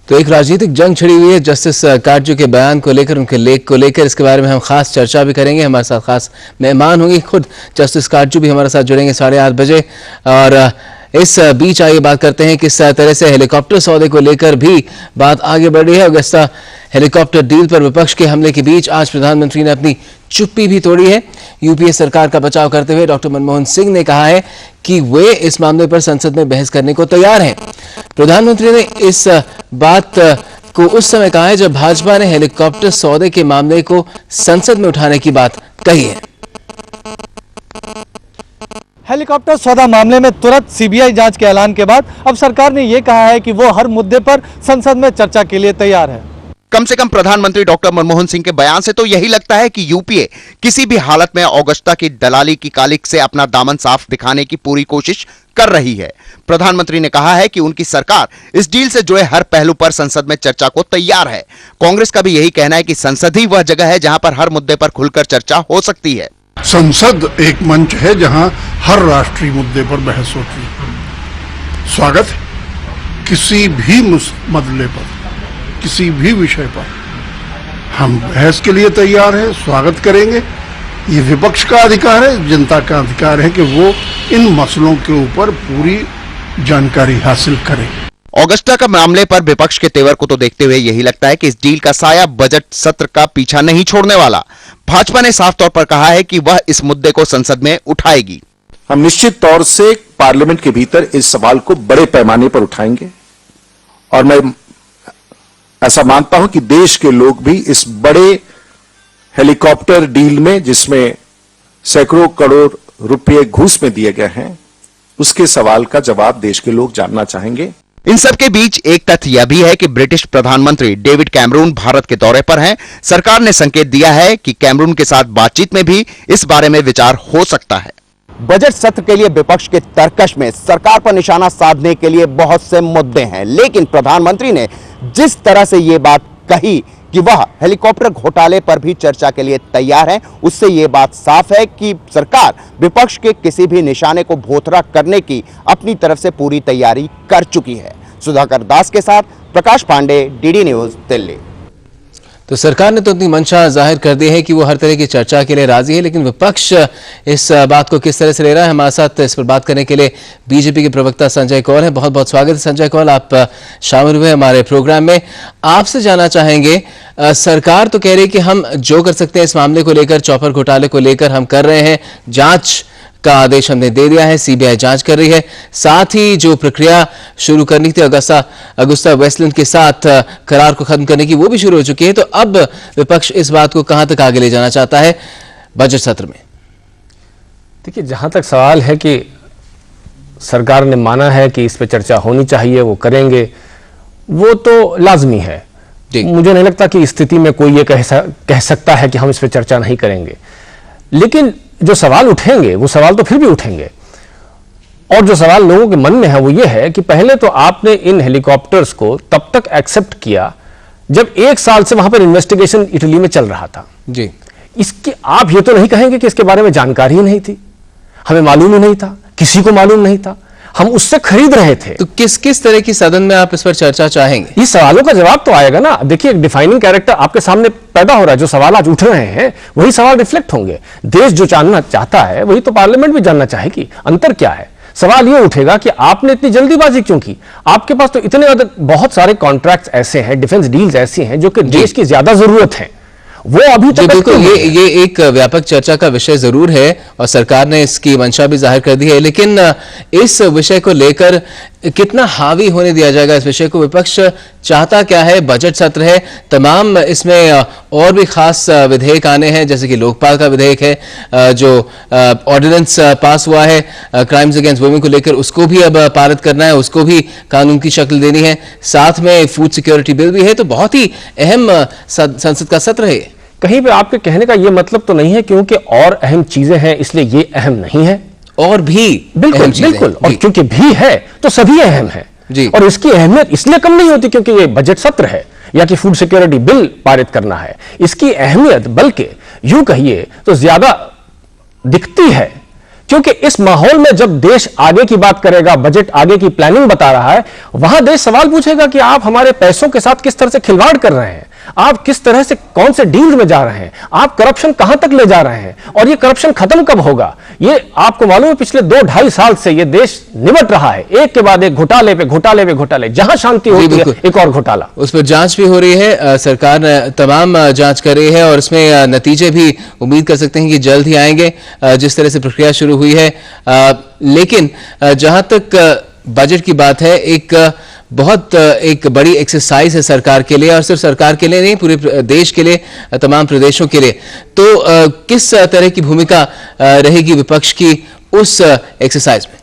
तो एक राजनीतिक जंग छिड़ी हुई है जस्टिस काटजू के बयान को लेकर, उनके लेख को लेकर। इसके बारे में हम खास चर्चा भी करेंगे। हमारे साथ खास मेहमान होंगे, खुद जस्टिस काटजू भी हमारे साथ जुड़ेंगे 8:30 बजे। और इस बीच आइए बात करते हैं किस तरह से हेलीकॉप्टर सौदे को लेकर भी बात आगे बढ़ रही है। अगस्ता हेलीकॉप्टर डील पर विपक्ष के हमले के बीच आज प्रधानमंत्री ने अपनी चुप्पी भी तोड़ी है। यूपीए सरकार का बचाव करते हुए डॉक्टर मनमोहन सिंह ने कहा है कि वे इस मामले पर संसद में बहस करने को तैयार हैं। प्रधानमंत्री ने इस बात को उस समय कहा है जब भाजपा ने हेलीकॉप्टर सौदे के मामले को संसद में उठाने की बात कही है। हेलीकॉप्टर सौदा मामले में तुरंत सीबीआई जांच के ऐलान के बाद अब सरकार ने यह कहा है कि वो हर मुद्दे पर संसद में चर्चा के लिए तैयार है। कम से कम प्रधानमंत्री डॉक्टर मनमोहन सिंह के बयान से तो यही लगता है कि यूपीए किसी भी हालत में ऑगस्टा की दलाली की कालिख से अपना दामन साफ दिखाने की पूरी कोशिश कर रही है। प्रधानमंत्री ने कहा है कि उनकी सरकार इस डील से जुड़े हर पहलू पर संसद में चर्चा को तैयार है। कांग्रेस का भी यही कहना है कि संसद ही वह जगह है जहां पर हर मुद्दे पर खुलकर चर्चा हो सकती है। संसद एक मंच है जहां हर राष्ट्रीय मुद्दे पर बहस होती है। स्वागत है किसी भी मसले पर, किसी भी विषय पर हम बहस के लिए तैयार हैं, स्वागत करेंगे। ये विपक्ष का अधिकार है, जनता का अधिकार है कि वो इन मसलों के ऊपर पूरी जानकारी हासिल करें। ऑगस्टा का मामले पर विपक्ष के तेवर को तो देखते हुए यही लगता है कि इस डील का साया बजट सत्र का पीछा नहीं छोड़ने वाला। भाजपा ने साफ तौर पर कहा है कि वह इस मुद्दे को संसद में उठाएगी। हम निश्चित तौर से पार्लियामेंट के भीतर इस सवाल को बड़े पैमाने पर उठाएंगे और मैं ऐसा मानता हूं कि देश के लोग भी इस बड़े हेलीकॉप्टर डील में, जिसमें सैकड़ों करोड़ रुपए घूस में दिए गए हैं, उसके सवाल का जवाब देश के लोग जानना चाहेंगे। इन सब के बीच एक तथ्य यह भी है कि ब्रिटिश प्रधानमंत्री डेविड कैमरून भारत के दौरे पर हैं। सरकार ने संकेत दिया है कि कैमरून के साथ बातचीत में भी इस बारे में विचार हो सकता है। बजट सत्र के लिए विपक्ष के तर्कश में सरकार पर निशाना साधने के लिए बहुत से मुद्दे हैं, लेकिन प्रधानमंत्री ने जिस तरह से यह बात कही कि वह हेलीकॉप्टर घोटाले पर भी चर्चा के लिए तैयार है, उससे यह बात साफ है कि सरकार विपक्ष के किसी भी निशाने को भोथरा करने की अपनी तरफ से पूरी तैयारी कर चुकी है। सुधाकर दास के साथ प्रकाश पांडे, डीडी न्यूज, दिल्ली। तो सरकार ने तो अपनी मंशा जाहिर कर दी है कि वो हर तरह की चर्चा के लिए राजी है, लेकिन विपक्ष इस बात को किस तरह से ले रहा है, हमारे साथ इस पर बात करने के लिए बीजेपी के प्रवक्ता संजय कौल हैं। बहुत बहुत स्वागत है संजय कौल, आप शामिल हुए हमारे प्रोग्राम में। आपसे जानना चाहेंगे, सरकार तो कह रही है कि हम जो कर सकते हैं इस मामले को लेकर, चॉपर घोटाले को लेकर हम कर रहे हैं, जांच का आदेश हमने दे दिया है, सीबीआई जांच कर रही है। साथ ही जो प्रक्रिया शुरू करनी थी अगुस्ता वेस्टलैंड के साथ करार को खत्म करने की, वो भी शुरू हो चुकी है। तो अब विपक्ष इस बात को कहां तक आगे ले जाना चाहता है बजट सत्र में? देखिए, जहां तक सवाल है कि सरकार ने माना है कि इस पर चर्चा होनी चाहिए, वो करेंगे, वो तो लाजमी है। मुझे नहीं लगता कि स्थिति में कोई ये कह सकता है कि हम इस पर चर्चा नहीं करेंगे। लेकिन जो सवाल उठेंगे वो सवाल तो फिर भी उठेंगे, और जो सवाल लोगों के मन में है वो ये है कि पहले तो आपने इन हेलीकॉप्टर्स को तब तक एक्सेप्ट किया जब 1 साल से वहां पर इन्वेस्टिगेशन इटली में चल रहा था जी। इसके आप ये तो नहीं कहेंगे कि इसके बारे में जानकारी ही नहीं थी, हमें मालूम ही नहीं था, किसी को मालूम नहीं था, हम उससे खरीद रहे थे। तो किस तरह की सदन में आप इस पर चर्चा चाहेंगे? इस सवालों का जवाब तो आएगा ना। देखिए, एक डिफाइनिंग कैरेक्टर आपके सामने पैदा हो रहा है। जो सवाल आज उठ रहे हैं वही सवाल रिफ्लेक्ट होंगे। देश जो जानना चाहता है वही तो पार्लियामेंट भी जानना चाहेगी। अंतर क्या है? सवाल यह उठेगा कि आपने इतनी जल्दीबाजी क्यों की? आपके पास तो इतने बहुत सारे कॉन्ट्रैक्ट्स ऐसे हैं, डिफेंस डील्स ऐसी हैं जो कि देश की ज्यादा जरूरत है, वो अभी तक बिल्कुल ये एक व्यापक चर्चा का विषय जरूर है और सरकार ने इसकी मंशा भी जाहिर कर दी है। लेकिन इस विषय को लेकर कितना हावी होने दिया जाएगा इस विषय को? विपक्ष चाहता क्या है? बजट सत्र है, तमाम इसमें और भी खास विधेयक आने हैं, जैसे कि लोकपाल का विधेयक है, जो ऑर्डिनेंस पास हुआ है क्राइम्स अगेंस्ट वुमेन को लेकर, उसको भी अब पारित करना है, उसको भी कानून की शक्ल देनी है। साथ में फूड सिक्योरिटी बिल भी है। तो बहुत ही अहम संसद का सत्र है। कहीं पे आपके कहने का यह मतलब तो नहीं है क्योंकि और अहम चीजें हैं इसलिए ये अहम नहीं है? और भी बिल्कुल बिल्कुल, और क्योंकि भी है तो सभी अहम है जी। और इसकी अहमियत इसलिए कम नहीं होती क्योंकि ये बजट सत्र है या कि फूड सिक्योरिटी बिल पारित करना है। इसकी अहमियत बल्कि यूं कहिए तो ज्यादा दिखती है क्योंकि इस माहौल में जब देश आगे की बात करेगा, बजट आगे की प्लानिंग बता रहा है, वहां देश सवाल पूछेगा कि आप हमारे पैसों के साथ किस तरह से खिलवाड़ कर रहे हैं, आप किस तरह से कौन से डील में जा रहे हैं, आप करप्शन कहां तक ले जा रहे हैं और ये करप्शन खत्म कब होगा। ये आपको मालूम है पिछले 2-2.5 साल से ये देश निपट रहा है, एक के बाद एक घोटाले पे घोटाले पे घोटाले, जहां शांति होती है एक और घोटाला। उस पर जांच भी हो रही है, सरकार ने तमाम जांच कर रही है और इसमें नतीजे भी उम्मीद कर सकते हैं कि जल्द ही आएंगे, जिस तरह से प्रक्रिया शुरू हुई है। लेकिन जहां तक बजट की बात है, एक बड़ी एक्सरसाइज है सरकार के लिए, और सिर्फ सरकार के लिए नहीं, पूरे देश के लिए, तमाम प्रदेशों के लिए। तो किस तरह की भूमिका रहेगी विपक्ष की उस एक्सरसाइज में?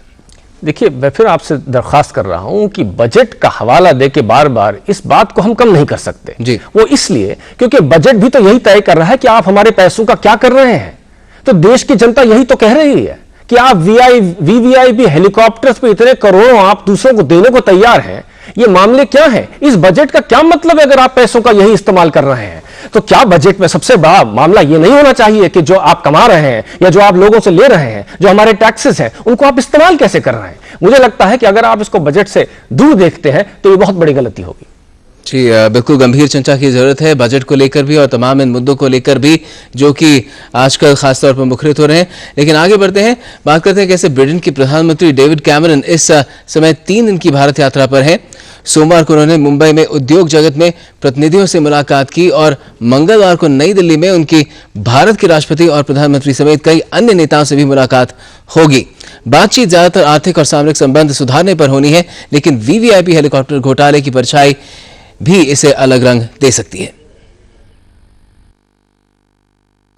देखिए, मैं फिर आपसे दरखास्त कर रहा हूं कि बजट का हवाला देके बार बार इस बात को हम कम नहीं कर सकते जी। वो इसलिए क्योंकि बजट भी तो यही तय कर रहा है कि आप हमारे पैसों का क्या कर रहे हैं। तो देश की जनता यही तो कह रही है कि आप वीवीआईपी हेलीकॉप्टर्स पे इतने करोड़ों आप दूसरों को देने को तैयार हैं। ये मामले क्या है, इस बजट का क्या मतलब है अगर आप पैसों का यही इस्तेमाल कर रहे हैं? तो क्या बजट में सबसे बड़ा मामला ये नहीं होना चाहिए कि जो आप कमा रहे हैं या जो आप लोगों से ले रहे हैं, जो हमारे टैक्सेस हैं, उनको आप इस्तेमाल कैसे कर रहे हैं? मुझे लगता है कि अगर आप इसको बजट से दूर देखते हैं तो ये बहुत बड़ी गलती होगी। जी, बिल्कुल गंभीर चर्चा की जरूरत है बजट को लेकर भी और तमाम इन मुद्दों को लेकर भी, जो कि आजकल खासतौर पर मुखरित हो रहे हैं। लेकिन आगे बढ़ते हैं, बात करते हैं कैसे ब्रिटेन के प्रधानमंत्री डेविड कैमरन इस समय 3 दिन की भारत यात्रा पर हैं। सोमवार को उन्होंने मुंबई में उद्योग जगत में प्रतिनिधियों से मुलाकात की और मंगलवार को नई दिल्ली में उनकी भारत के राष्ट्रपति और प्रधानमंत्री समेत कई अन्य नेताओं से भी मुलाकात होगी। बातचीत ज्यादातर आर्थिक और सामरिक संबंध सुधारने पर होनी है, लेकिन वीवीआईपी हेलीकॉप्टर घोटाले की परछाई भी इसे अलग रंग दे सकती है।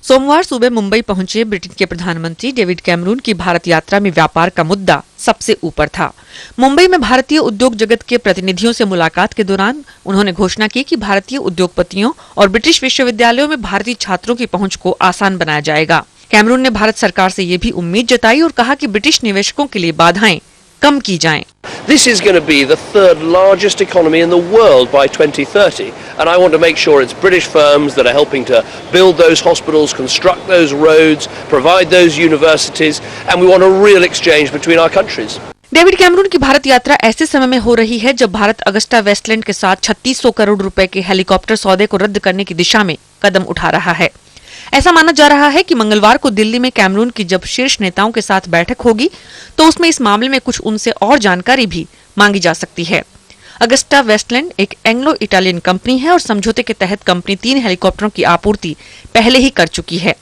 सोमवार सुबह मुंबई पहुंचे ब्रिटेन के प्रधानमंत्री डेविड कैमरून की भारत यात्रा में व्यापार का मुद्दा सबसे ऊपर था। मुंबई में भारतीय उद्योग जगत के प्रतिनिधियों से मुलाकात के दौरान उन्होंने घोषणा की कि भारतीय उद्योगपतियों और ब्रिटिश विश्वविद्यालयों में भारतीय छात्रों की पहुंच को आसान बनाया जाएगा। कैमरून ने भारत सरकार से ये भी उम्मीद जताई और कहा कि ब्रिटिश निवेशकों के लिए बाधाएं कम की जाएं। This is going to be the 3rd largest economy in the world by 2030, and I want to make sure it's British firms that are helping to build those hospitals, construct those roads, provide those universities, and we want a real exchange between our countries. David Cameron की भारत यात्रा ऐसे समय में हो रही है जब Bharat Agusta Westland के साथ 3600 करोड़ रुपए के हेलीकॉप्टर सौदे को रद्द करने की दिशा में कदम उठा रहा है। ऐसा माना जा रहा है कि मंगलवार को दिल्ली में कैमरून की जब शीर्ष नेताओं के साथ बैठक होगी तो उसमें इस मामले में कुछ उनसे और जानकारी भी मांगी जा सकती है। अगस्टा वेस्टलैंड एक एंग्लो इटालियन कंपनी है और समझौते के तहत कंपनी 3 हेलीकॉप्टरों की आपूर्ति पहले ही कर चुकी है,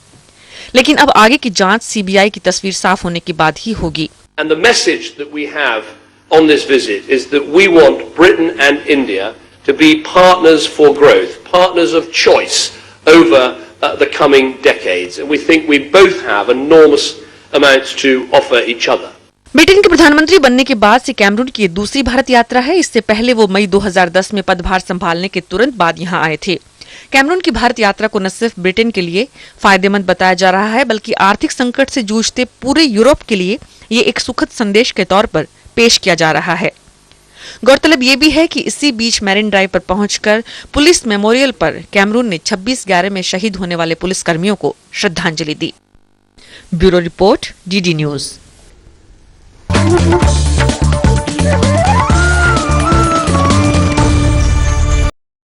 लेकिन अब आगे की जांच सीबीआई की तस्वीर साफ होने के बाद ही होगी। And the message that we have on this visit is that we want Britain and India to be partners for growth, partners of choice over the coming decades, and we think we both have enormous amounts to offer each other. Britain के प्रधानमंत्री बनने के बाद से Cameroon की ये दूसरी भारत यात्रा है। इससे पहले वो मई 2010 में पदभार संभालने के तुरंत बाद यहाँ आए थे। कैमरून की भारत यात्रा को न सिर्फ ब्रिटेन के लिए फायदेमंद बताया जा रहा है, बल्कि आर्थिक संकट से जूझते पूरे यूरोप के लिए ये एक सुखद संदेश के तौर पर पेश किया जा रहा है। गौरतलब ये भी है कि इसी बीच मैरिन ड्राइव पर पहुंचकर पुलिस मेमोरियल पर कैमरून ने 26/11 में शहीद होने वाले पुलिसकर्मियों को श्रद्धांजलि दी। Bureau report, DD news.